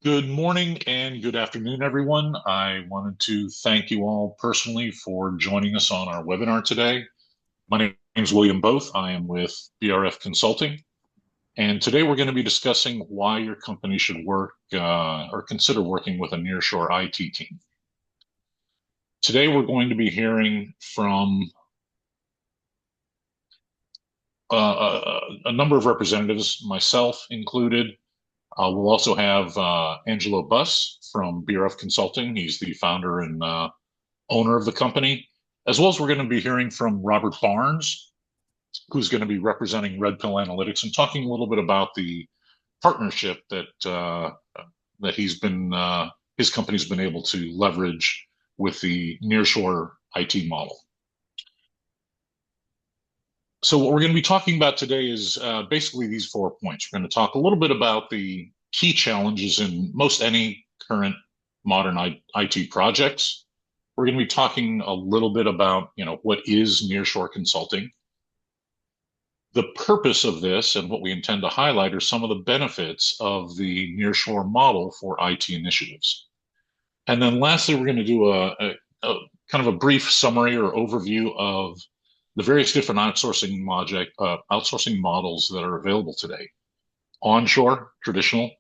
Good morning and good afternoon, everyone. I wanted to thank you all personally for joining us on our webinar today. My name is William Both. I am with BRF Consulting, and today we're going to be discussing why your company should work or consider working with a nearshore IT team. Today we're going to be hearing from a number of representatives, myself included. We'll also have Angelo Buss from BRF Consulting. He's the founder and owner of the company, as well as we're going to be hearing from Robert Barnes, who's going to be representing Red Pill Analytics and talking a little bit about the partnership that his company's been able to leverage with the Nearshore IT model. So what we're going to be talking about today is basically these 4 points. We're going to talk a little bit about the key challenges in most any current modern IT projects. We're going to be talking a little bit about, what is nearshore consulting. The purpose of this and what we intend to highlight are some of the benefits of the nearshore model for IT initiatives. And then lastly, we're going to do a kind of a brief summary or overview of the various different outsourcing models that are available today. Onshore, traditional,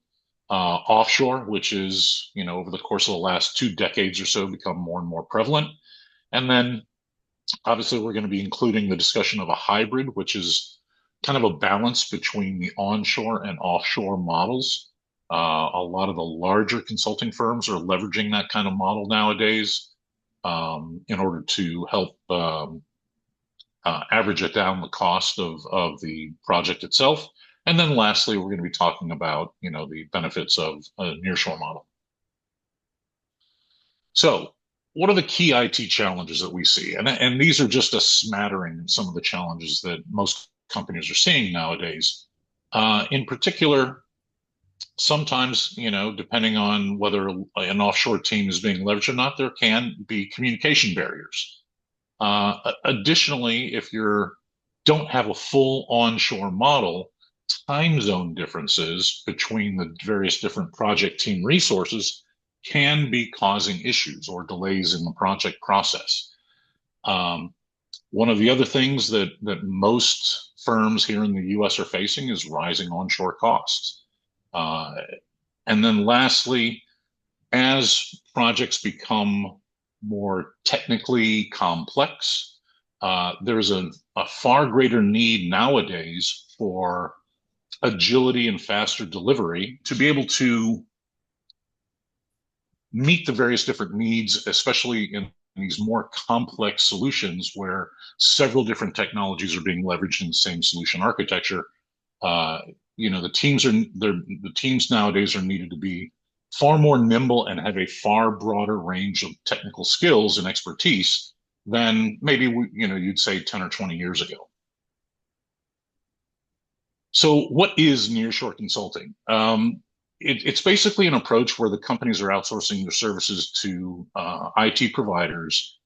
offshore, which is, over the course of the last 2 decades or so become more and more prevalent. And then obviously we're going to be including the discussion of a hybrid, which is kind of a balance between the onshore and offshore models. A lot of the larger consulting firms are leveraging that kind of model nowadays in order to help average it down the cost of the project itself. And then lastly, we're going to be talking about, the benefits of a nearshore model. So what are the key IT challenges that we see? And these are just a smattering of some of the challenges that most companies are seeing nowadays. In particular, sometimes, depending on whether an offshore team is being leveraged or not, there can be communication barriers. Additionally, if you don't have a full onshore model, time zone differences between the various different project team resources can be causing issues or delays in the project process. One of the other things that most firms here in the US are facing is rising onshore costs. And then lastly, as projects become more technically complex, there's a far greater need nowadays for agility and faster delivery to be able to meet the various different needs, especially in these more complex solutions where several different technologies are being leveraged in the same solution architecture. The teams nowadays are needed to be far more nimble and have a far broader range of technical skills and expertise than maybe you'd say 10 or 20 years ago. So what is nearshore consulting? It's basically an approach where the companies are outsourcing their services to IT providers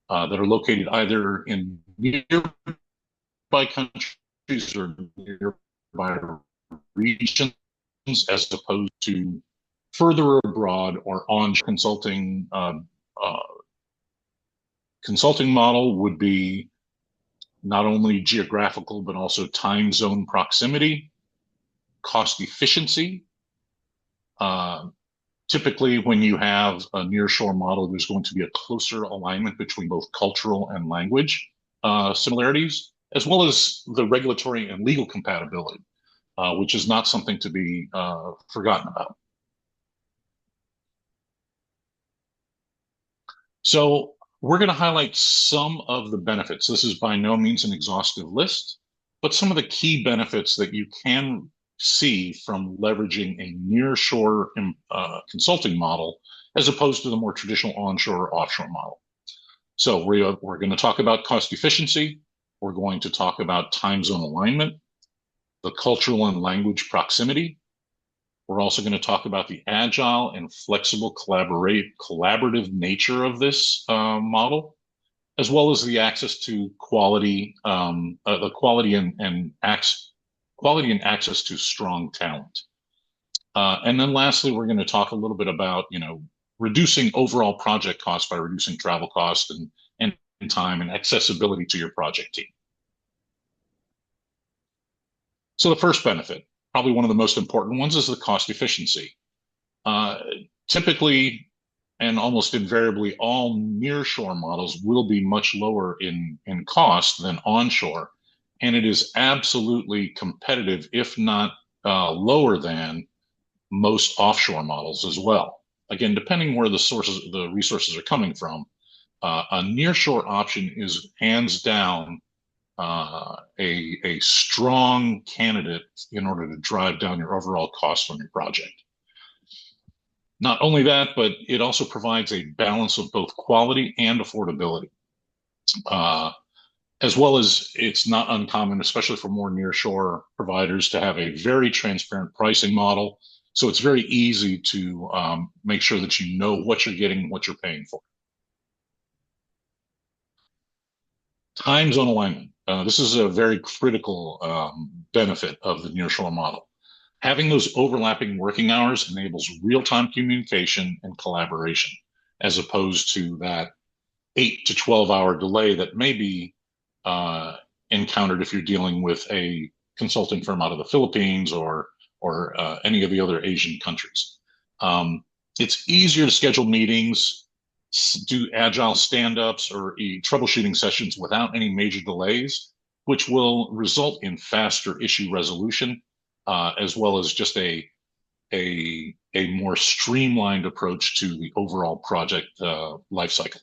that are located either in nearby countries or nearby regions, as opposed to further abroad or on consulting. Consulting model would be not only geographical, but also time zone proximity, cost efficiency. Typically, when you have a nearshore model, there's going to be a closer alignment between both cultural and language similarities, as well as the regulatory and legal compatibility, which is not something to be forgotten about. So we're going to highlight some of the benefits. This is by no means an exhaustive list, but some of the key benefits that you can see from leveraging a nearshore consulting model as opposed to the more traditional onshore or offshore model. So we're going to talk about cost efficiency. We're going to talk about time zone alignment, the cultural and language proximity. We're also going to talk about the agile and flexible collaborative nature of this model, as well as the access to quality, quality and access to strong talent. And then lastly, we're going to talk a little bit about, reducing overall project costs by reducing travel costs and time and accessibility to your project team. So the first benefit, probably one of the most important ones, is the cost efficiency. Uh, Typically and almost invariably, all nearshore models will be much lower in cost than onshore, and it is absolutely competitive, if not lower than most offshore models as well. Again, depending where the resources are coming from, a nearshore option is hands down a strong candidate in order to drive down your overall cost on your project. Not only that, but it also provides a balance of both quality and affordability. As well as it's not uncommon, especially for more nearshore providers, to have a very transparent pricing model. So it's very easy to make sure that you know what you're getting, what you're paying for. Time zone alignment. This is a very critical benefit of the nearshore model. Having those overlapping working hours enables real-time communication and collaboration, as opposed to that 8 to 12-hour delay that may be encountered if you're dealing with a consulting firm out of the Philippines or any of the other Asian countries. It's easier to schedule meetings, do agile stand-ups or troubleshooting sessions without any major delays, which will result in faster issue resolution, as well as just a more streamlined approach to the overall project lifecycle.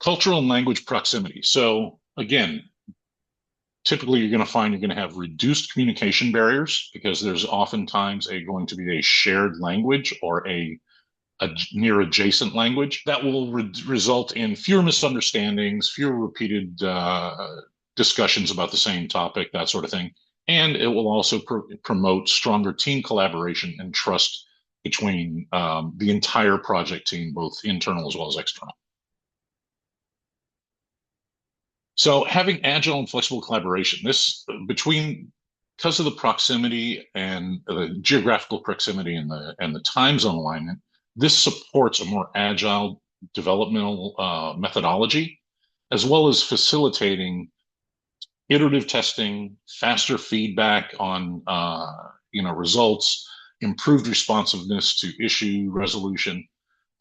Cultural and language proximity. So again, typically you're going to find you're going to have reduced communication barriers because there's oftentimes going to be a shared language or a near adjacent language that will result in fewer misunderstandings, fewer repeated discussions about the same topic, that sort of thing. And it will also promote stronger team collaboration and trust between the entire project team, both internal as well as external. So having agile and flexible collaboration, because of the proximity and the geographical proximity and the time zone alignment, this supports a more agile developmental methodology, as well as facilitating iterative testing, faster feedback on results, improved responsiveness to issue resolution,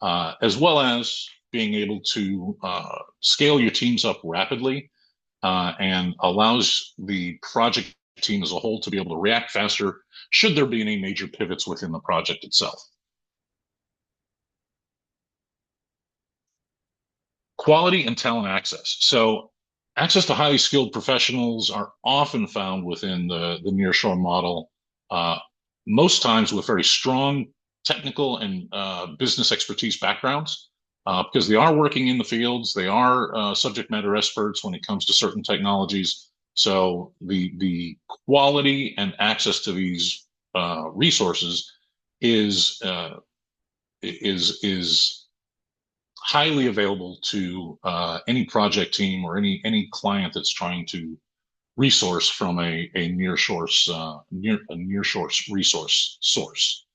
as well as being able to scale your teams up rapidly and allows the project team as a whole to be able to react faster should there be any major pivots within the project itself. Quality and talent access. So access to highly skilled professionals are often found within the nearshore model, most times with very strong technical and business expertise backgrounds. Because they are working in the fields, they are subject matter experts when it comes to certain technologies. So the quality and access to these resources is highly available to any project team or any client that's trying to resource from a nearshore resource source.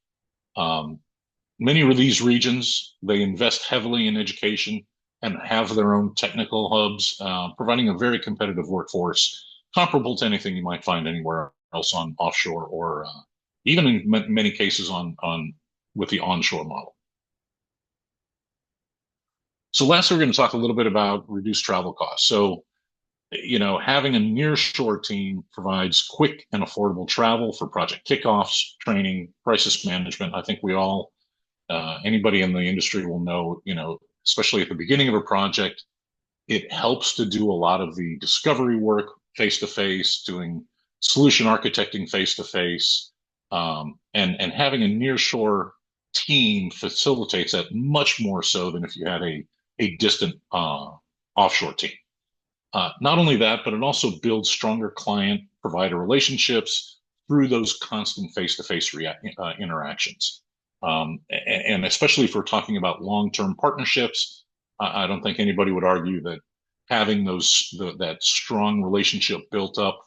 Many of these regions, they invest heavily in education and have their own technical hubs, providing a very competitive workforce, comparable to anything you might find anywhere else on offshore or even in many cases with the onshore model. So lastly, we're going to talk a little bit about reduced travel costs. So, having a nearshore team provides quick and affordable travel for project kickoffs, training, crisis management. I think anybody in the industry will know, especially at the beginning of a project, it helps to do a lot of the discovery work face-to-face, doing solution architecting face-to-face, and having a nearshore team facilitates that much more so than if you had a distant offshore team. Not only that, but it also builds stronger client-provider relationships through those constant face-to-face interactions. And especially if we're talking about long-term partnerships, I don't think anybody would argue that having that strong relationship built up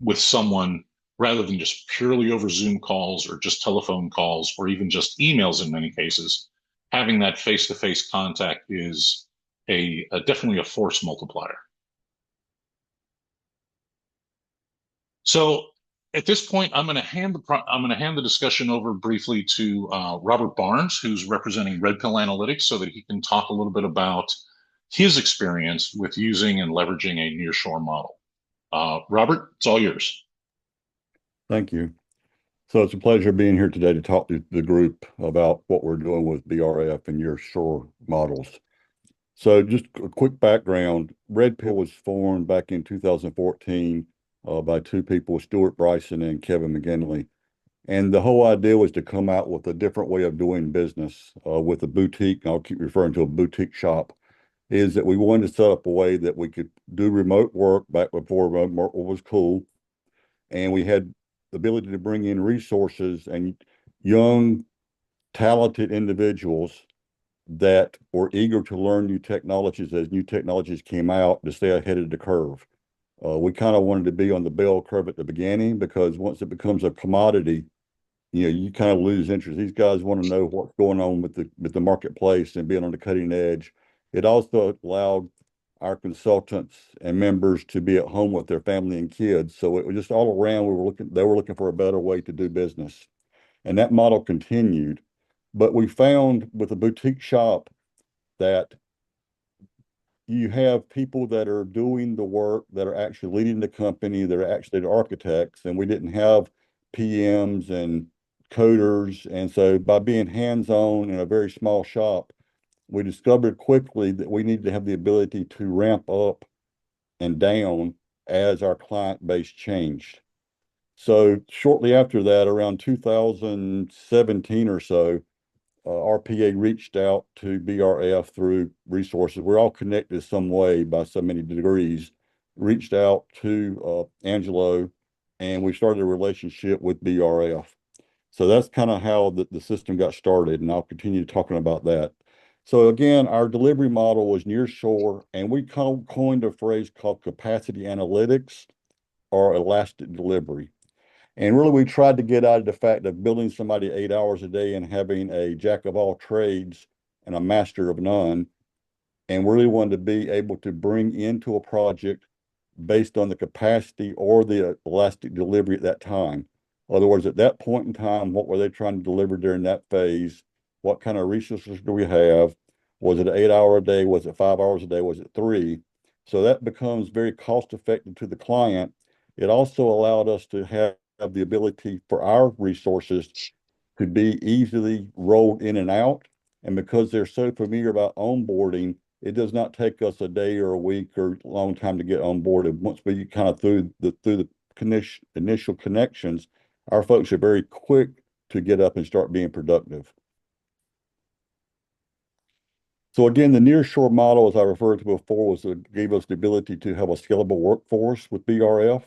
with someone rather than just purely over Zoom calls or just telephone calls or even just emails in many cases. Having that face-to-face contact is definitely a force multiplier. So at this point, I'm going to hand the discussion over briefly to Robert Barnes, who's representing Red Pill Analytics, so that he can talk a little bit about his experience with using and leveraging a nearshore model. Robert, it's all yours. Thank you. So it's a pleasure being here today to talk to the group about what we're doing with BRF and Nearshore models. So just a quick background, Red Pill was formed back in 2014 by two people, Stuart Bryson and Kevin McGinley. And the whole idea was to come out with a different way of doing business with a boutique, and I'll keep referring to a boutique shop, is that we wanted to set up a way that we could do remote work back before remote work was cool. And we had the ability to bring in resources and young, talented individuals that were eager to learn new technologies as new technologies came out to stay ahead of the curve. We kind of wanted to be on the bell curve at the beginning because once it becomes a commodity, you kind of lose interest. These guys want to know what's going on with the marketplace and being on the cutting edge. It also allowed our consultants and members to be at home with their family and kids. So it was just all around, they were looking for a better way to do business. And that model continued. But we found with a boutique shop that you have people that are doing the work, that are actually leading the company, that are actually the architects, and we didn't have PMs and coders. And so by being hands-on in a very small shop, we discovered quickly that we needed to have the ability to ramp up and down as our client base changed. So shortly after that, around 2017 or so, RPA reached out to BRF through resources. We're all connected some way by so many degrees. Reached out to Angelo, and we started a relationship with BRF. So that's kind of how the system got started, and I'll continue talking about that. So again, our delivery model was nearshore, and we coined a phrase called capacity analytics or elastic delivery. And really, we tried to get out of the fact of building somebody 8 hours a day and having a jack of all trades and a master of none. And really wanted to be able to bring into a project based on the capacity or the elastic delivery at that time. In other words, at that point in time, what were they trying to deliver during that phase? What kind of resources do we have? Was it an 8 hour a day? Was it 5 hours a day? Was it three? So that becomes very cost effective to the client. It also allowed us to have the ability for our resources to be easily rolled in and out. And because they're so familiar about onboarding, it does not take us a day or a week or a long time to get onboarded. Once we kind of through the initial connections, our folks are very quick to get up and start being productive. So again, the nearshore model, as I referred to before, gave us the ability to have a scalable workforce with BRF.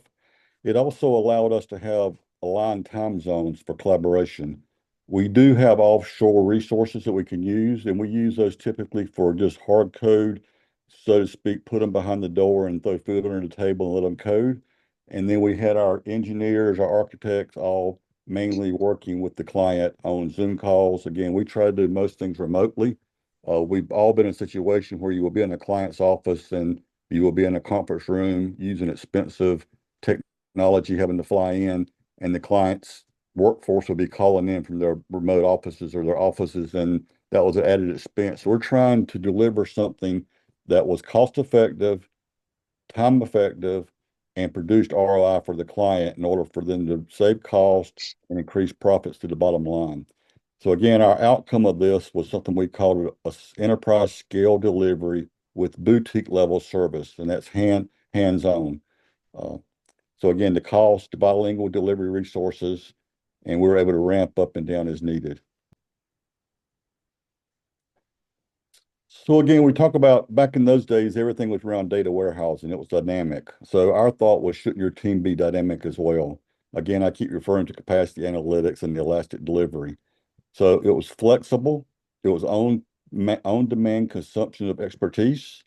It also allowed us to have aligned time zones for collaboration. We do have offshore resources that we can use, and we use those typically for just hard code, so to speak, put them behind the door and throw food under the table and let them code. And then we had our engineers, our architects, all mainly working with the client on Zoom calls. Again, we try to do most things remotely. We've all been in a situation where you will be in a client's office and you will be in a conference room using expensive technology, having to fly in, and the client's workforce will be calling in from their remote offices or their offices, and that was an added expense. So we're trying to deliver something that was cost effective, time effective, and produced ROI for the client in order for them to save costs and increase profits to the bottom line. So again, our outcome of this was something we called a enterprise scale delivery with boutique level service, and that's hands-on. So again, the cost, the bilingual delivery resources, and we were able to ramp up and down as needed. So again, we talk about back in those days, everything was around data warehousing. It was dynamic. So our thought was, shouldn't your team be dynamic as well? Again, I keep referring to capacity analytics and the elastic delivery. So it was flexible. It was on-demand consumption of expertise.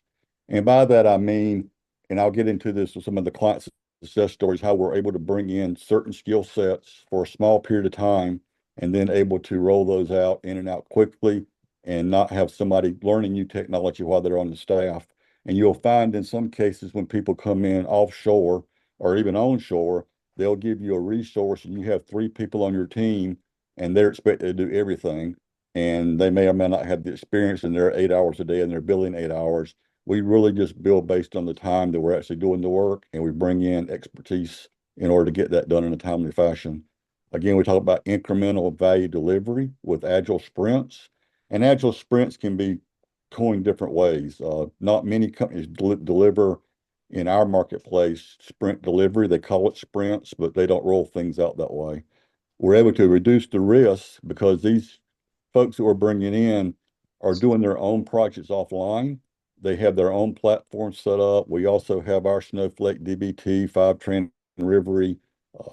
And by that, I mean, and I'll get into this with some of the clients success stories, how we're able to bring in certain skill sets for a small period of time and then able to roll those out in and out quickly and not have somebody learning new technology while they're on the staff. And you'll find in some cases when people come in offshore or even onshore, they'll give you a resource and you have 3 people on your team and they're expected to do everything. And they may or may not have the experience and they're 8 hours a day and they're billing 8 hours. We really just bill based on the time that we're actually doing the work and we bring in expertise in order to get that done in a timely fashion. Again, we talk about incremental value delivery with agile sprints, and agile sprints can be coined different ways. Not many companies deliver in our marketplace sprint delivery. They call it sprints, but they don't roll things out that way. We're able to reduce the risk because these folks that we're bringing in are doing their own projects offline. They have their own platform set up. We also have our Snowflake, DBT, Fivetran, Rivery,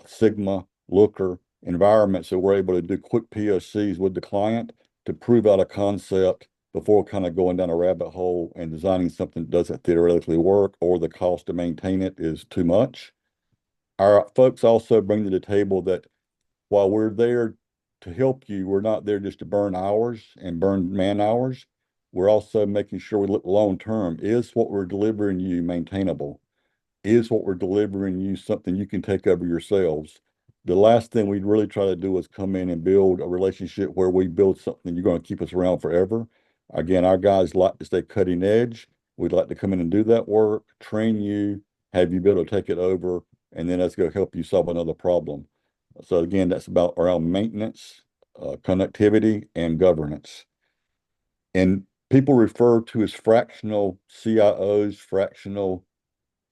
Sigma, Looker environment. So we're able to do quick POCs with the client to prove out a concept before kind of going down a rabbit hole and designing something that doesn't theoretically work or the cost to maintain it is too much. Our folks also bring to the table that while we're there to help you, we're not there just to burn hours and burn man hours. We're also making sure we look long term. Is what we're delivering you maintainable? Is what we're delivering you something you can take over yourselves? The last thing we'd really try to do is come in and build a relationship where we build something you're going to keep us around forever. Again, our guys like to stay cutting edge. We'd like to come in and do that work, train you, have you be able to take it over, and then let's go help you solve another problem. So again, that's about around maintenance, connectivity, and governance. And people refer to as fractional CIOs, fractional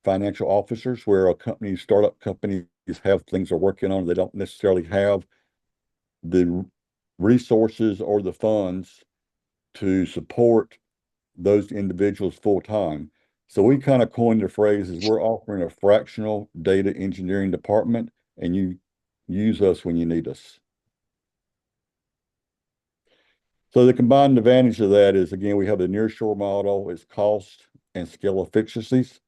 financial officers, where a company, startup companies have things they're working on. They don't necessarily have the resources or the funds to support those individuals full time. So we kind of coined the phrase is we're offering a fractional data engineering department and you use us when you need us. So the combined advantage of that is, again, we have the nearshore model, it's cost and scale efficiencies.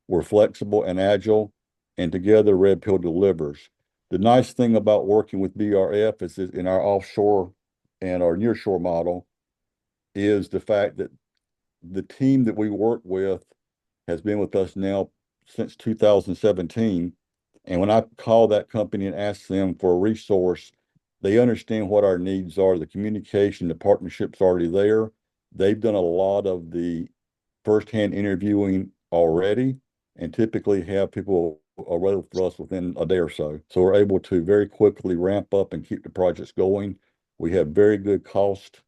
We're flexible and agile, and together Red Pill delivers. The nice thing about working with BRF is that in our offshore and our nearshore model is the fact that the team that we work with has been with us now since 2017. And when I call that company and ask them for a resource, they understand what our needs are. The communication, the partnership's already there. They've done a lot of the firsthand interviewing already and typically have people available for us within a day or so. So we're able to very quickly ramp up and keep the projects going. We have very good cost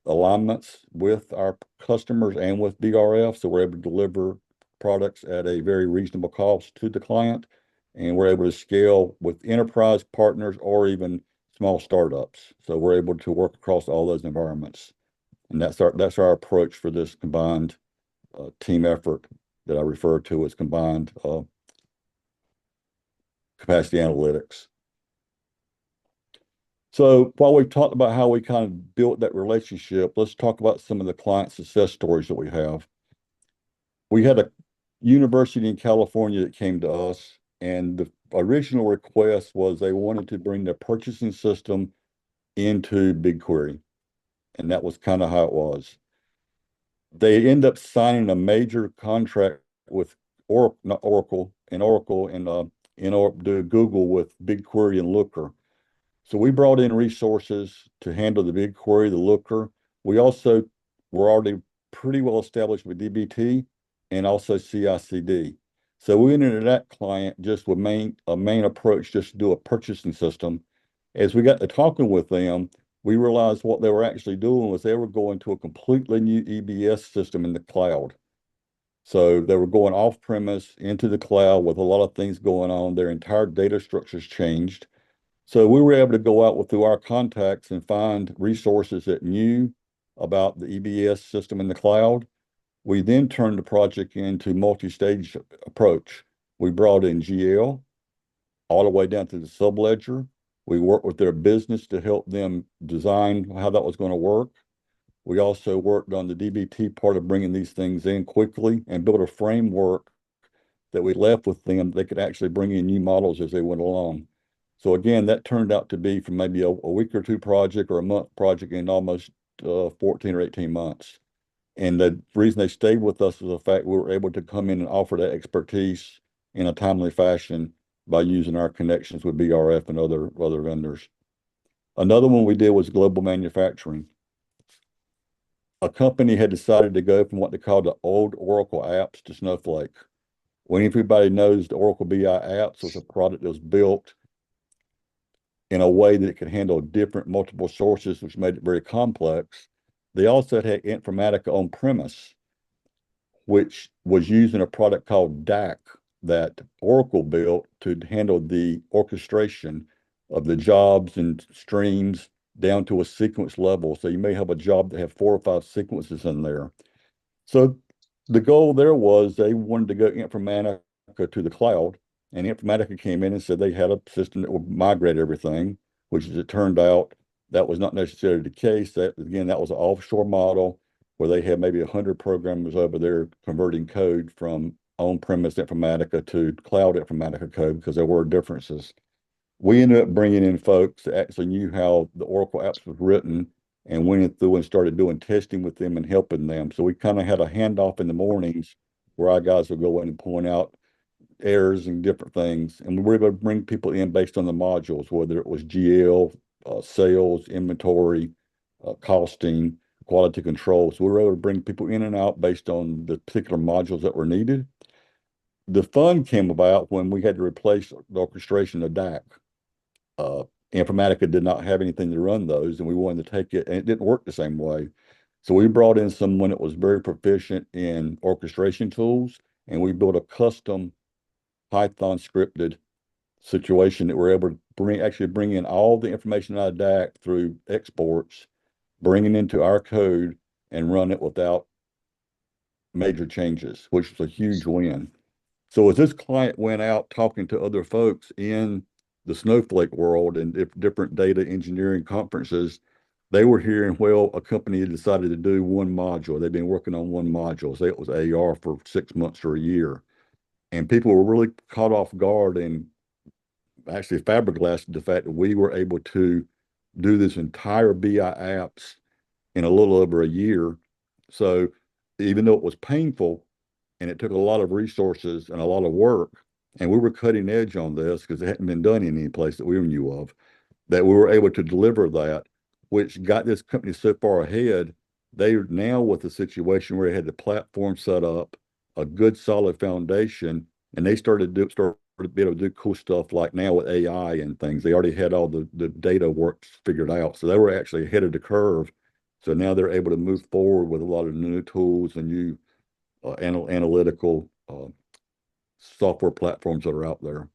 alignments with our customers and with BRF, so we're able to deliver products at a very reasonable cost to the client, and we're able to scale with enterprise partners or even small startups. So we're able to work across all those environments, and that's our approach for this combined team effort that I refer to as combined capacity analytics. So while we've talked about how we kind of built that relationship, let's talk about some of the client success stories that we have. We had a university in California that came to us, and the original request was they wanted to bring their purchasing system into BigQuery, and that was kind of how it was. They end up signing a major contract with Oracle, not Oracle, and Google with BigQuery and Looker. So we brought in resources to handle the BigQuery, the Looker. We also were already pretty well established with DBT and also CI/CD. So we went into that client just with a main approach, just to do a purchasing system. As we got to talking with them, we realized what they were actually doing was they were going to a completely new EBS system in the cloud. So they were going off premise into the cloud with a lot of things going on. Their entire data structures changed. So we were able to go out through our contacts and find resources that knew about the EBS system in the cloud. We then turned the project into multi-stage approach. We brought in GL all the way down to the subledger. We worked with their business to help them design how that was going to work. We also worked on the DBT part of bringing these things in quickly and built a framework that we left with them, they could actually bring in new models as they went along. So again, that turned out to be from maybe a week or two project or a month project in almost 14 or 18 months. And the reason they stayed with us was the fact we were able to come in and offer that expertise in a timely fashion by using our connections with BRF and other vendors. Another one we did was global manufacturing. A company had decided to go from what they called the old Oracle apps to Snowflake. When everybody knows the Oracle BI apps was a product that was built in a way that it could handle different multiple sources, which made it very complex. They also had Informatica on premise, which was using a product called DAC that Oracle built to handle the orchestration of the jobs and streams down to a sequence level. So you may have a job that have 4 or 5 sequences in there. So the goal there was they wanted to go Informatica to the cloud, and Informatica came in and said they had a system that would migrate everything, which as it turned out, that was not necessarily the case. That again, that was an offshore model where they had maybe 100 programmers over there converting code from on-premise Informatica to cloud Informatica code because there were differences. We ended up bringing in folks that actually knew how the Oracle apps was written and went through and started doing testing with them and helping them. So we kind of had a handoff in the mornings where our guys would go in and point out errors and different things. And we were able to bring people in based on the modules, whether it was GL, sales, inventory, costing, quality control. So we were able to bring people in and out based on the particular modules that were needed. The fun came about when we had to replace the orchestration of DAC. Uh, Informatica did not have anything to run those, and we wanted to take it, and it didn't work the same way. So we brought in someone that was very proficient in orchestration tools, and we built a custom Python scripted situation that we're able to bring in all the information out of DAC through exports, bring it into our code, and run it without major changes, which was a huge win. So as this client went out talking to other folks in the Snowflake world and different data engineering conferences, they were hearing, well, a company had decided to do one module. They've been working on one module. Say it was AR for 6 months or a year. And people were really caught off guard and actually fiberglassed the fact that we were able to do this entire BI apps in a little over a year. So even though it was painful, and it took a lot of resources and a lot of work. And we were cutting edge on this because it hadn't been done in any place that we knew of, that we were able to deliver that, which got this company so far ahead. They're now with a situation where they had the platform set up, a good solid foundation, and they started to be able to do cool stuff like now with AI and things. They already had all the data work figured out. So they were actually ahead of the curve. So now they're able to move forward with a lot of new tools and new analytical software platforms that are out there.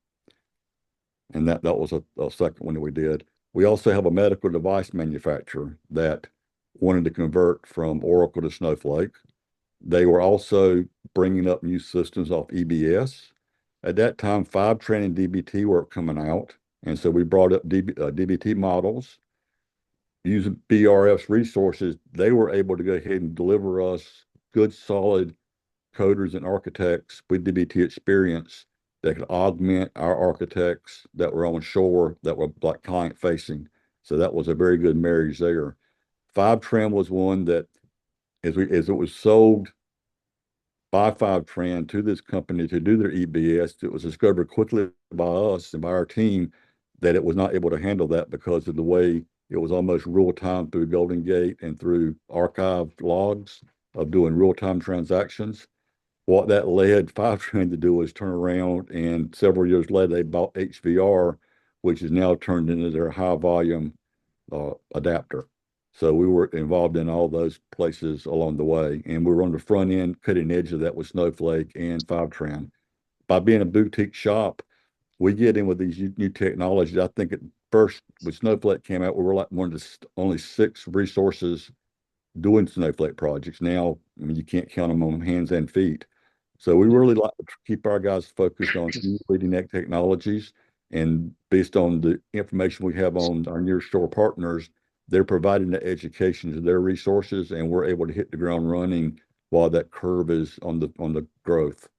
And that was a second one that we did. We also have a medical device manufacturer that wanted to convert from Oracle to Snowflake. They were also bringing up new systems off EBS. At that time, Fivetran and DBT were coming out. And so we brought up DBT models. Using BRF's resources, they were able to go ahead and deliver us good, solid coders and architects with DBT experience that could augment our architects that were on shore that were like client facing. So that was a very good marriage there. Fivetran was one that as it was sold by Fivetran to this company to do their EBS, it was discovered quickly by us and by our team that it was not able to handle that because of the way it was almost real time through Golden Gate and through archived logs of doing real time transactions. What that led Fivetran to do was turn around, and several years later, they bought HVR, which is now turned into their high volume adapter. So we were involved in all those places along the way, and we were on the front end, cutting edge of that with Snowflake and Fivetran. By being a boutique shop, we get in with these new technologies. I think at first, when Snowflake came out, we were like one of the only 6 resources doing Snowflake projects. Now, I mean, you can't count them on hands and feet. So we really like to keep our guys focused on leading edge technologies. And based on the information we have on our nearshore partners, they're providing the education to their resources, and we're able to hit the ground running while that curve is on the growth.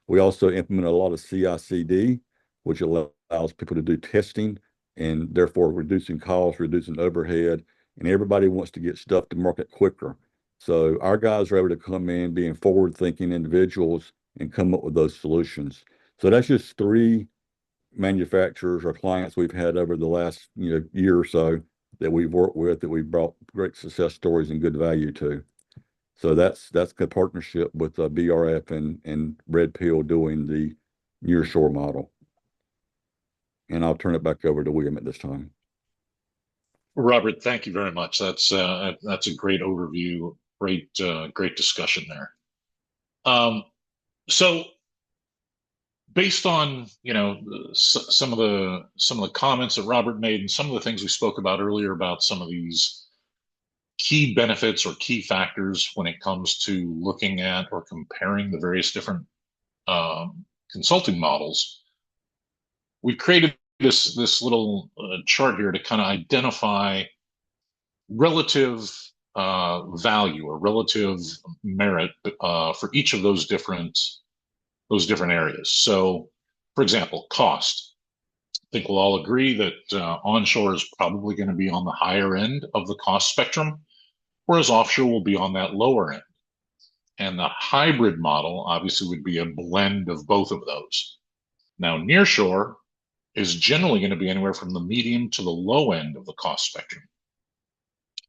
We also implement a lot of CI/CD, which allows people to do testing and therefore reducing costs, reducing overhead, and everybody wants to get stuff to market quicker. So our guys are able to come in being forward-thinking individuals and come up with those solutions. So that's just three manufacturers or clients we've had over the last year or so that we've worked with that we've brought great success stories and good value to. So that's the partnership with BRF and Red Pill doing the Nearshore model. And I'll turn it back over to William at this time. Robert, thank you very much. That's a great overview, great discussion there. So based on some of the comments that Robert made and some of the things we spoke about earlier about some of these key benefits or key factors when it comes to looking at or comparing the various different consulting models, we created this little chart here to kind of identify relative value or relative merit for each of those different areas. So, for example, cost. I think we'll all agree that onshore is probably going to be on the higher end of the cost spectrum, whereas offshore will be on that lower end. And the hybrid model obviously would be a blend of both of those. Now, nearshore is generally going to be anywhere from the medium to the low end of the cost spectrum.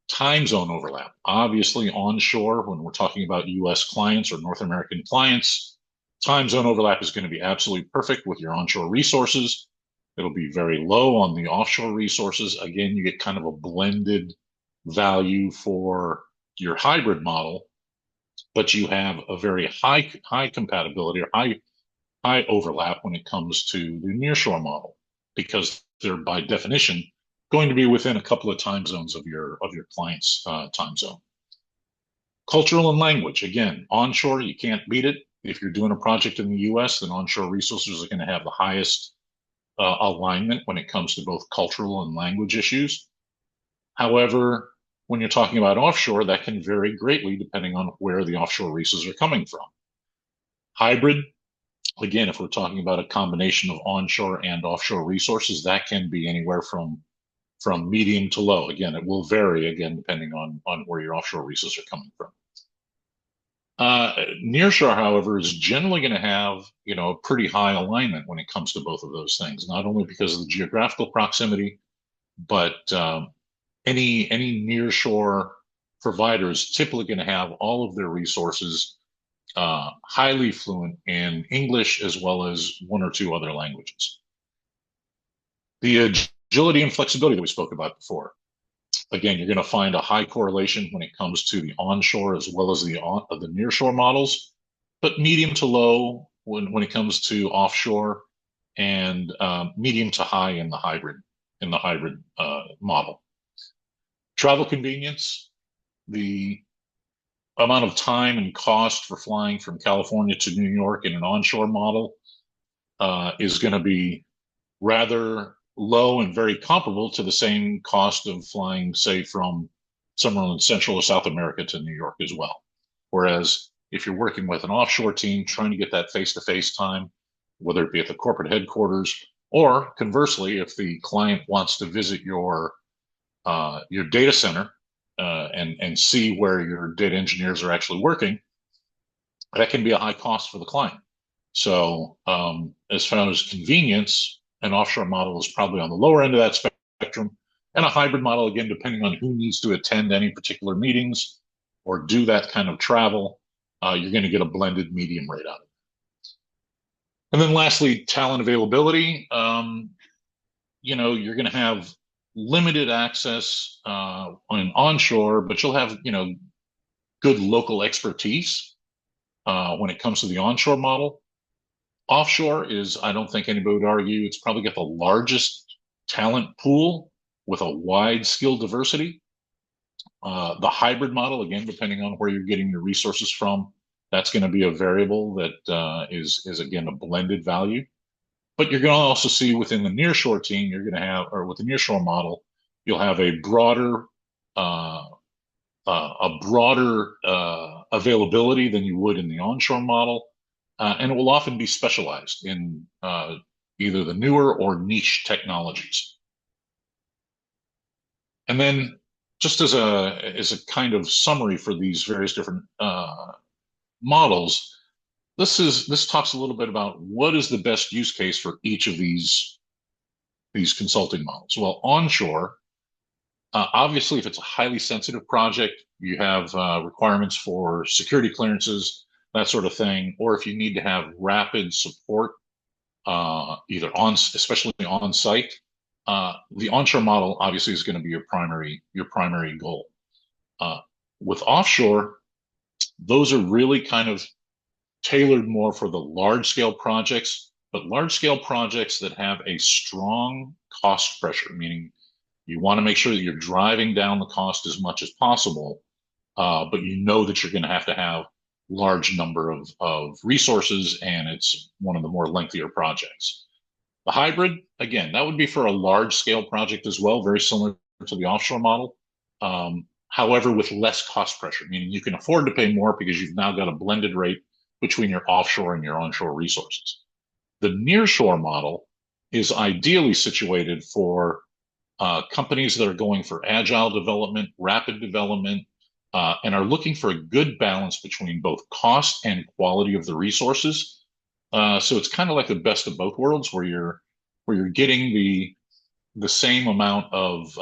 Time zone overlap. Obviously, onshore, when we're talking about US clients or North American clients, time zone overlap is going to be absolutely perfect with your onshore resources. It'll be very low on the offshore resources. Again, you get kind of a blended value for your hybrid model, but you have a very high compatibility or high overlap when it comes to the nearshore model, because they're by definition going to be within a couple of time zones of your client's time zone. Cultural and language. Again, onshore, you can't beat it. If you're doing a project in the US, then onshore resources are going to have the highest alignment when it comes to both cultural and language issues. However, when you're talking about offshore, that can vary greatly depending on where the offshore resources are coming from. Hybrid, again, if we're talking about a combination of onshore and offshore resources, that can be anywhere from medium to low. Again, it will vary again depending on where your offshore resources are coming from. Nearshore, however, is generally going to have a pretty high alignment when it comes to both of those things, not only because of the geographical proximity, but any nearshore provider is typically going to have all of their resources highly fluent in English as well as one or two other languages. The agility and flexibility that we spoke about before. Again, you're going to find a high correlation when it comes to the onshore as well as the nearshore models, but medium to low when it comes to offshore, and medium to high in the hybrid model. Travel convenience, the amount of time and cost for flying from California to New York in an onshore model is going to be rather low and very comparable to the same cost of flying, say, from somewhere in Central or South America to New York as well. Whereas if you're working with an offshore team trying to get that face-to-face time, whether it be at the corporate headquarters, or conversely, if the client wants to visit your data center and see where your data engineers are actually working, that can be a high cost for the client. So as far as convenience, an offshore model is probably on the lower end of that spectrum, and a hybrid model, again, depending on who needs to attend any particular meetings or do that kind of travel, you're going to get a blended medium rate out of it. And then lastly, talent availability. You're going to have limited access on onshore, but you'll have, good local expertise when it comes to the onshore model. Offshore is, I don't think anybody would argue, it's probably got the largest talent pool with a wide skill diversity. The hybrid model, again, depending on where you're getting your resources from, that's going to be a variable that is again, a blended value. But you're going to also see within the nearshore team, you're going to have, or with the nearshore model, you'll have a broader availability than you would in the onshore model. and it will often be specialized in either the newer or niche technologies. And then, just as a kind of summary for these various different models, this talks a little bit about what is the best use case for each of these consulting models. Well, onshore, obviously, if it's a highly sensitive project, you have requirements for security clearances, that sort of thing, or if you need to have rapid support, especially on site, the onshore model obviously is going to be your primary goal. With offshore, those are really kind of tailored more for the large scale projects, but large scale projects that have a strong cost pressure, meaning you want to make sure that you're driving down the cost as much as possible, but you know that you're going to have large number of resources, and it's one of the more lengthier projects. The hybrid, again, that would be for a large scale project as well, very similar to the offshore model. However, with less cost pressure, meaning you can afford to pay more because you've now got a blended rate between your offshore and your onshore resources. The nearshore model is ideally situated for companies that are going for agile development, rapid development, and are looking for a good balance between both cost and quality of the resources. So it's kind of like the best of both worlds, where you're getting the same amount of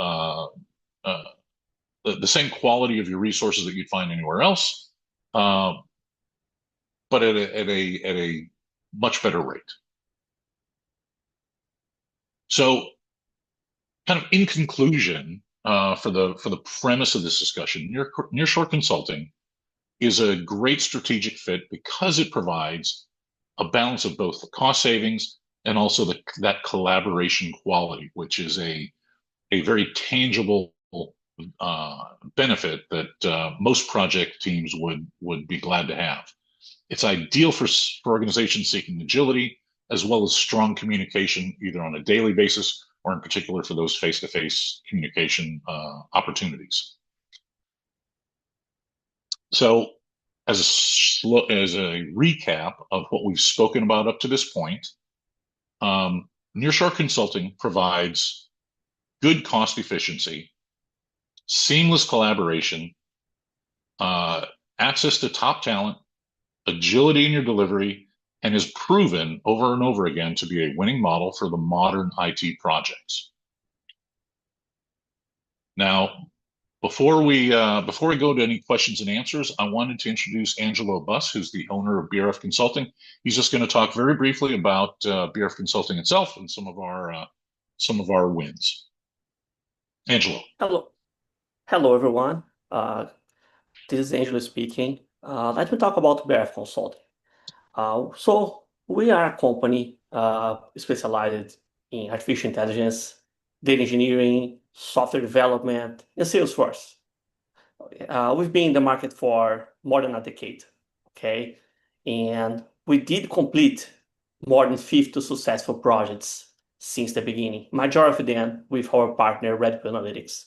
the same quality of your resources that you'd find anywhere else, but at a much better rate. So, kind of in conclusion, for the premise of this discussion, Nearshore Consulting is a great strategic fit because it provides a balance of both the cost savings and also that collaboration quality, which is a very tangible benefit that most project teams would be glad to have. It's ideal for organizations seeking agility, as well as strong communication, either on a daily basis or in particular for those face-to-face communication opportunities. So, as a recap of what we've spoken about up to this point, Nearshore Consulting provides good cost efficiency, seamless collaboration, access to top talent, agility in your delivery, and is proven over and over again to be a winning model for the modern IT projects. Now, before we go to any questions and answers, I wanted to introduce Angelo Buss, who's the owner of BRF Consulting. He's just going to talk very briefly about BRF Consulting itself and some of our wins. Angelo. Hello, everyone. This is Angelo speaking. Let me talk about BRF Consulting. So we are a company specialized in artificial intelligence, data engineering, software development, and Salesforce. We've been in the market for more than a decade, okay? And we did complete more than 50 successful projects since the beginning, majority of them with our partner, Red Pill Analytics.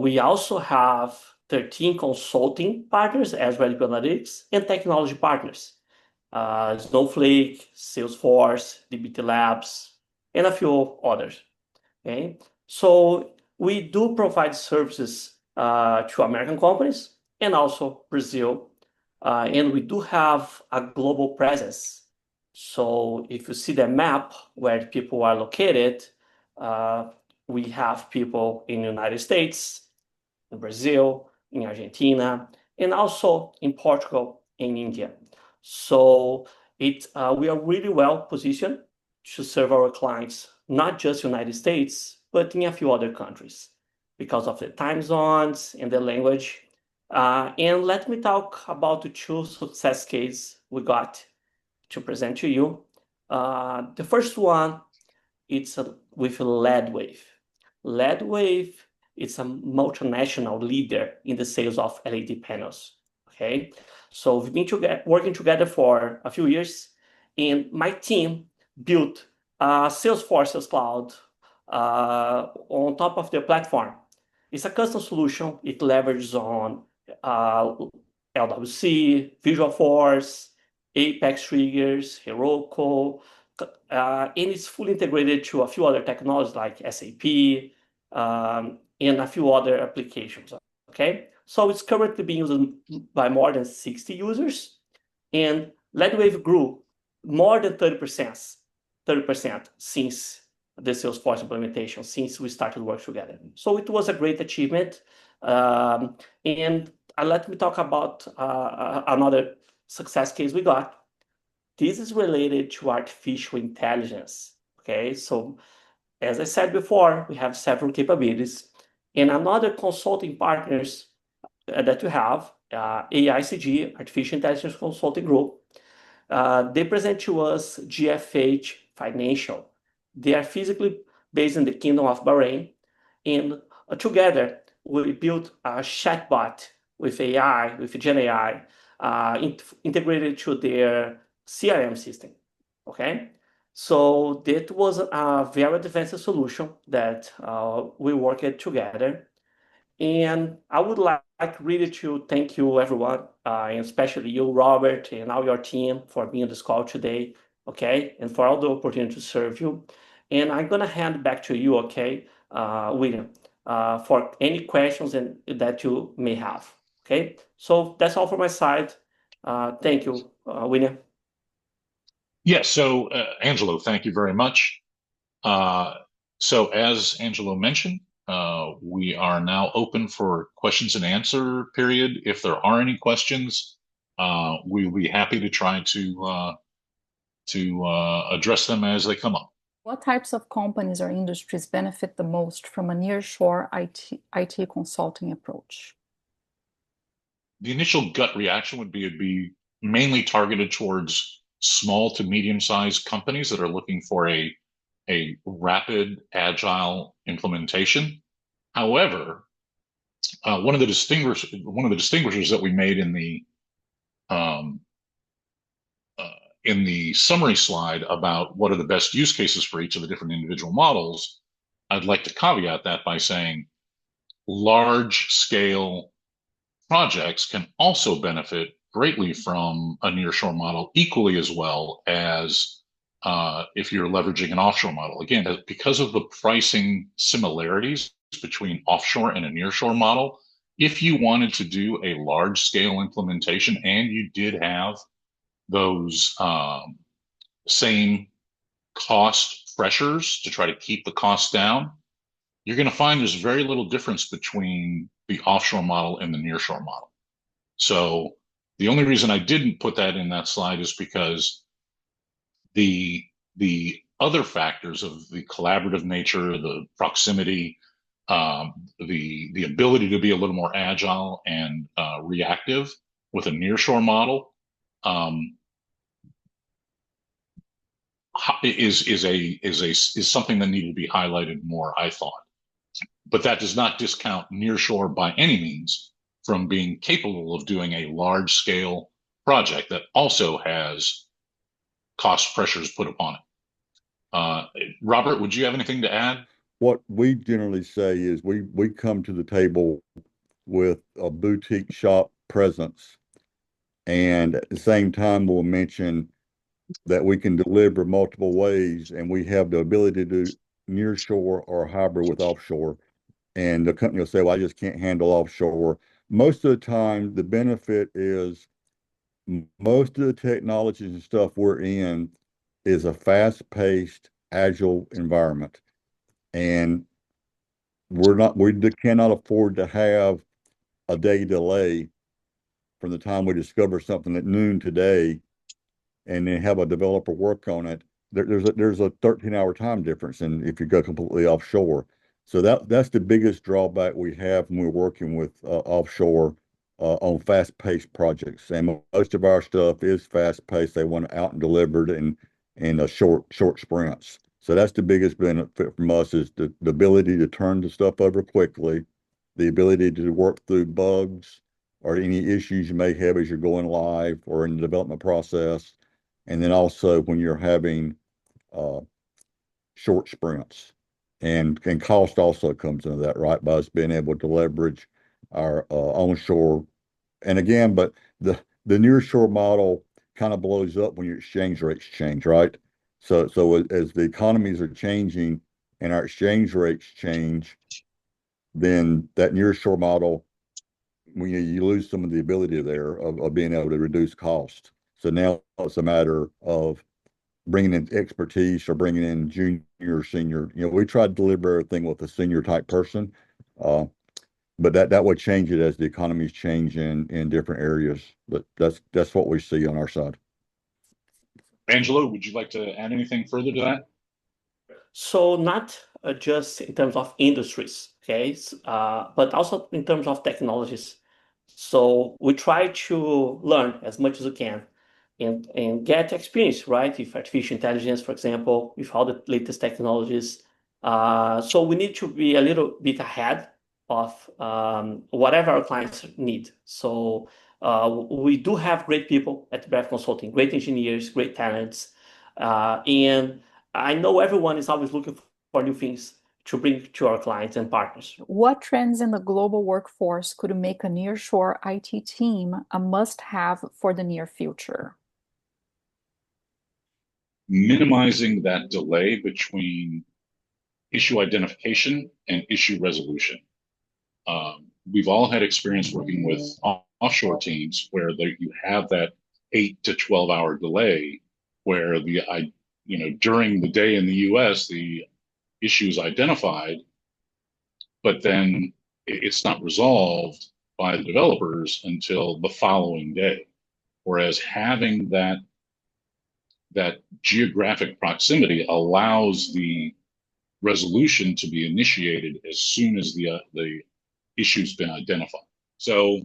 We also have 13 consulting partners as Red Pill Analytics and technology partners, Snowflake, Salesforce, DBT Labs, and a few others. Okay, so we do provide services to American companies and also Brazil, and we do have a global presence. So if you see the map where people are located, we have people in the United States, in Brazil, in Argentina, and also in Portugal and India. So we are really well positioned to serve our clients, not just United States, but in a few other countries because of the time zones and the language. And let me talk about the two success cases we got to present to you. The first one, it's with LEDwave. LEDwave is a multinational leader in the sales of LED panels. Okay, so we've been working together for a few years, and my team built Salesforce Cloud on top of their platform. It's a custom solution. It leverages on LWC, Visualforce, Apex triggers, Heroku, and it's fully integrated to a few other technologies like SAP, and a few other applications. Okay, so it's currently being used by more than 60 users, and Lightwave grew more than 30% since the Salesforce implementation, since we started work together. So it was a great achievement. And let me talk about another success case we got. This is related to artificial intelligence. Okay, so as I said before, we have several capabilities, and another consulting partners that we have, AICG, Artificial Intelligence Consulting Group, they present to us GFH Financial. They are physically based in the Kingdom of Bahrain, and together we built a chatbot with AI, with Gen AI, integrated to their CRM system. Okay, so that was a very advanced solution that we worked together. And I would like really to thank you, everyone, and especially you, Robert, and all your team for being on this call today, okay, and for all the opportunity to serve you. And I'm gonna hand back to you, okay, William, for any questions that you may have. Okay, so that's all from my side. Thank you, William. Yes. So, Angelo, thank you very much. So, as Angelo mentioned, we are now open for questions and answer period. If there are any questions, we'll be happy to try to address them as they come up. What types of companies or industries benefit the most from a nearshore IT consulting approach? The initial gut reaction would be it'd be mainly targeted towards small to medium-sized companies that are looking for a rapid, agile implementation. However, one of the distinguishers that we made um, in the summary slide about what are the best use cases for each of the different individual models, I'd like to caveat that by saying large scale projects can also benefit greatly from a nearshore model equally as well as if you're leveraging an offshore model. Again, because of the pricing similarities between offshore and a nearshore model, if you wanted to do a large scale implementation and you did have those same cost pressures to try to keep the costs down, you're going to find there's very little difference between the offshore model and the nearshore model. So the only reason I didn't put that in that slide is because the other factors of the collaborative nature, the proximity, the ability to be a little more agile and reactive with a nearshore model is something that needed to be highlighted more, I thought. But that does not discount nearshore by any means from being capable of doing a large scale project that also has cost pressures put upon it. Robert, would you have anything to add? What we generally say is we come to the table with a boutique shop presence, and at the same time we'll mention that we can deliver multiple ways, and we have the ability to do nearshore or hybrid with offshore. And the company will say, well, I just can't handle offshore. Most of the time, the benefit is most of the technologies and stuff we're in is a fast-paced, agile environment. And we cannot afford to have a day delay from the time we discover something at noon today and then have a developer work on it. There's a 13-hour time difference, and if you go completely offshore. So that's the biggest drawback we have when we're working with offshore on fast-paced projects. And most of our stuff is fast-paced. They want it out and delivered in a short sprints. So that's the biggest benefit from us is the ability to turn the stuff over quickly, the ability to work through bugs or any issues you may have as you're going live or in the development process. And then also when you're having short sprints. And cost also comes into that, right? By us being able to leverage our onshore. And again, but the nearshore model kind of blows up when your exchange rates change, right? So as the economies are changing and our exchange rates change, then that nearshore model, when you lose some of the ability there of being able to reduce cost. So now it's a matter of bringing in expertise or bringing in junior, senior. We try to deliver everything with a senior type person, but that would change it as the economies change in different areas. But that's what we see on our side. Angelo, would you like to add anything further to that? So not just in terms of industries, okay, but also in terms of technologies. So we try to learn as much as we can and get experience, right? With artificial intelligence, for example, with all the latest technologies. So we need to be a little bit ahead of whatever our clients need. So we do have great people at BRF Consulting, great engineers, great talents, and I know everyone is always looking for new things to bring to our clients and partners. What trends in the global workforce could make a nearshore IT team a must-have for the near future? Minimizing that delay between issue identification and issue resolution. We've all had experience working with offshore teams where you have that 8 to 12 hour delay where during the day in the US, the issue is identified, but then it's not resolved by the developers until the following day. Whereas having that geographic proximity allows the resolution to be initiated as soon as the issue's been identified. So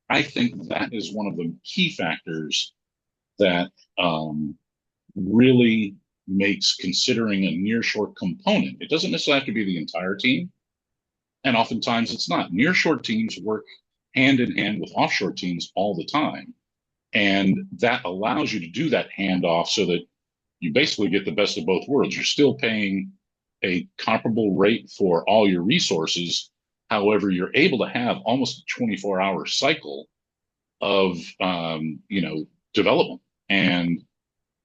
I think that is one of the key factors that really makes considering a nearshore component. It doesn't necessarily have to be the entire team, and oftentimes it's not. Nearshore teams work hand in hand with offshore teams all the time, and that allows you to do that handoff so that you basically get the best of both worlds. You're still paying a comparable rate for all your resources. However, you're able to have almost a 24-hour cycle of development and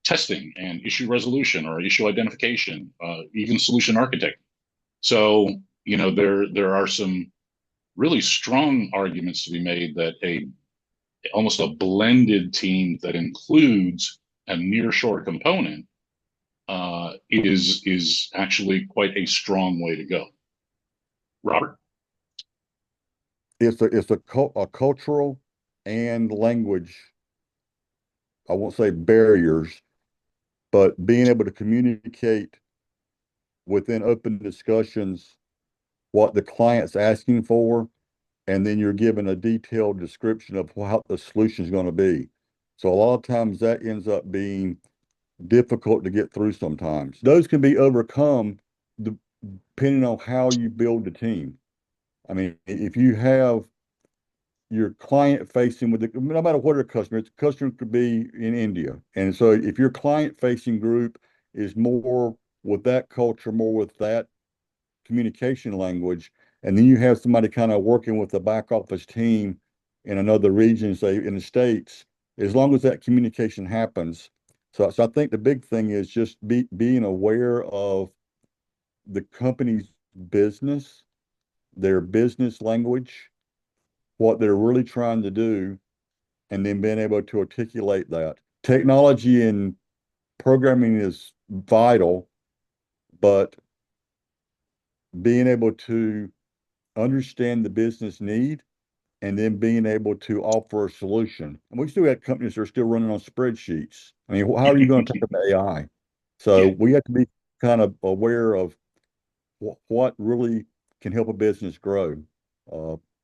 testing and issue resolution or issue identification, even solution architect. So there are some really strong arguments to be made that almost a blended team that includes a nearshore component is actually quite a strong way to go. Robert? It's a cultural and language, I won't say barriers, but being able to communicate within open discussions what the client's asking for, and then you're given a detailed description of how the solution is going to be. So a lot of times that ends up being difficult to get through sometimes. Those can be overcome depending on how you build the team. I mean, if you have your client facing with no matter what your customer, the customer could be in India. And so if your client facing group is more with that culture, more with that communication language, and then you have somebody kind of working with the back office team in another region, say in the States, as long as that communication happens. So I think the big thing is just being aware of the company's business, their business language, what they're really trying to do, and then being able to articulate that. Technology and programming is vital, but being able to understand the business need and then being able to offer a solution. And we still have companies that are still running on spreadsheets. I mean, how are you going to talk about AI? So we have to be kind of aware of what really can help a business grow.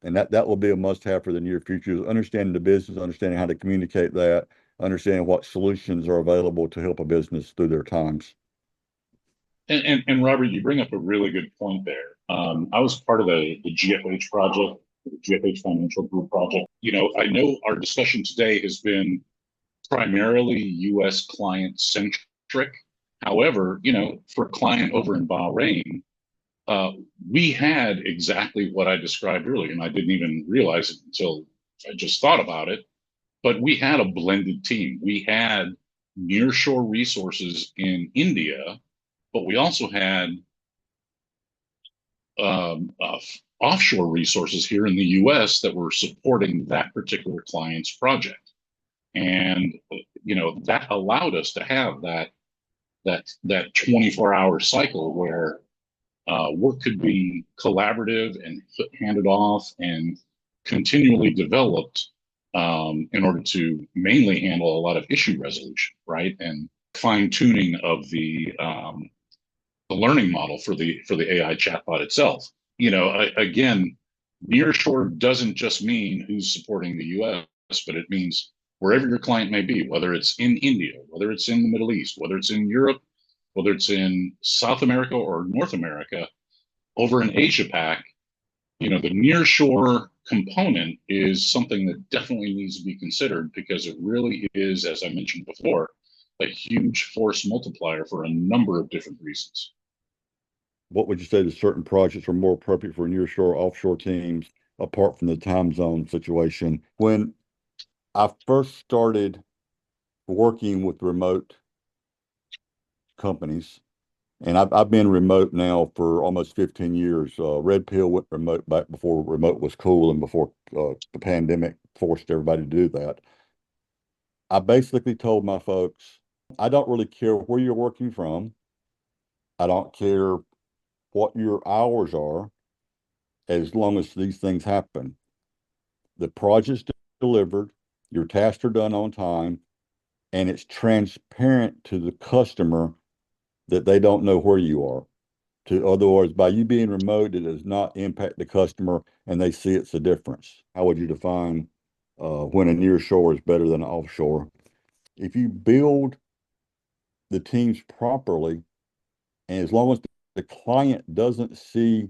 And that will be a must-have for the near future, understanding the business, understanding how to communicate that, understanding what solutions are available to help a business through their times. And Robert, you bring up a really good point there. I was part of the GFH project, the GFH Financial Group project. I know our discussion today has been primarily U.S. client centric. However, for a client over in Bahrain, we had exactly what I described earlier, and I didn't even realize it until I just thought about it. but we had a blended team. We had nearshore resources in India, but we also had um, uh, offshore resources here in the US that were supporting that particular client's project. And, that allowed us to have that 24-hour cycle where work could be collaborative and handed off and continually developed in order to mainly handle a lot of issue resolution, right? And fine tuning of the learning model for the AI chatbot itself. Again, nearshore doesn't just mean who's supporting the U.S., but it means wherever your client may be, whether it's in India, whether it's in the Middle East, whether it's in Europe, whether it's in South America or North America, over in Asia Pac, the nearshore component is something that definitely needs to be considered because it really is, as I mentioned before, a huge force multiplier for a number of different reasons. What would you say that certain projects are more appropriate for nearshore, offshore teams, apart from the time zone situation? When I first started working with remote companies, and I've been remote now for almost 15 years. Red Pill went remote back before remote was cool and before the pandemic forced everybody to do that. I basically told my folks, I don't really care where you're working from. I don't care what your hours are, as long as these things happen. The project's delivered, your tasks are done on time, and it's transparent to the customer that they don't know where you are. To other words, by you being remote, it does not impact the customer, and they see it's a difference. How would you define when a nearshore is better than an offshore? If you build the teams properly, and as long as the client doesn't see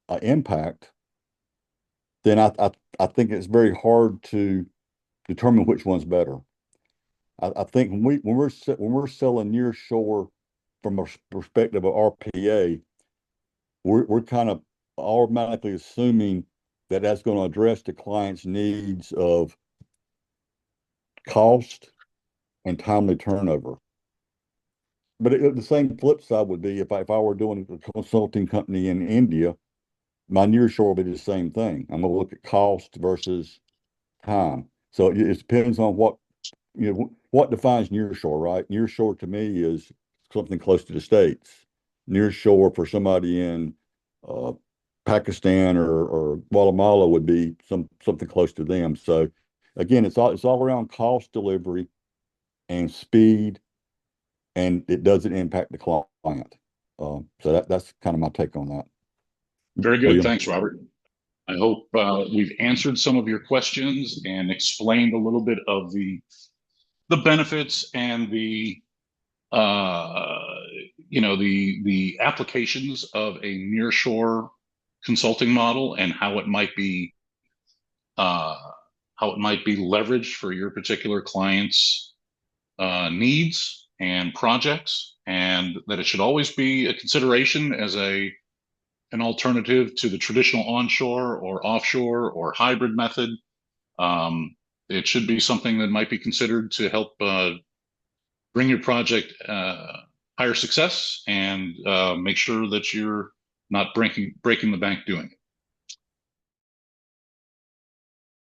an impact, then I think it's very hard to determine which one's better. I think when we're selling nearshore from a perspective of RPA, we're kind of automatically assuming that that's going to address the client's needs of cost and timely turnover. But the same flip side would be if I were doing a consulting company in India, my nearshore would be the same thing. I'm going to look at cost versus time. So it depends on what defines nearshore, right? Nearshore to me is something close to the States. Nearshore for somebody in uh, Pakistan or Guatemala would be something close to them. So again, it's all around cost delivery and speed, and it doesn't impact the client. So that's kind of my take on that. Very Well, good. Thanks, Robert. I hope we've answered some of your questions and explained a little bit of the benefits and uh, the applications of a nearshore consulting model and uh, how it might be leveraged for your particular client's needs and projects, and that it should always be a consideration as an alternative to the traditional onshore or offshore or hybrid method. Um, it should be something that might be considered to help bring your project higher success and make sure that you're not breaking the bank doing it.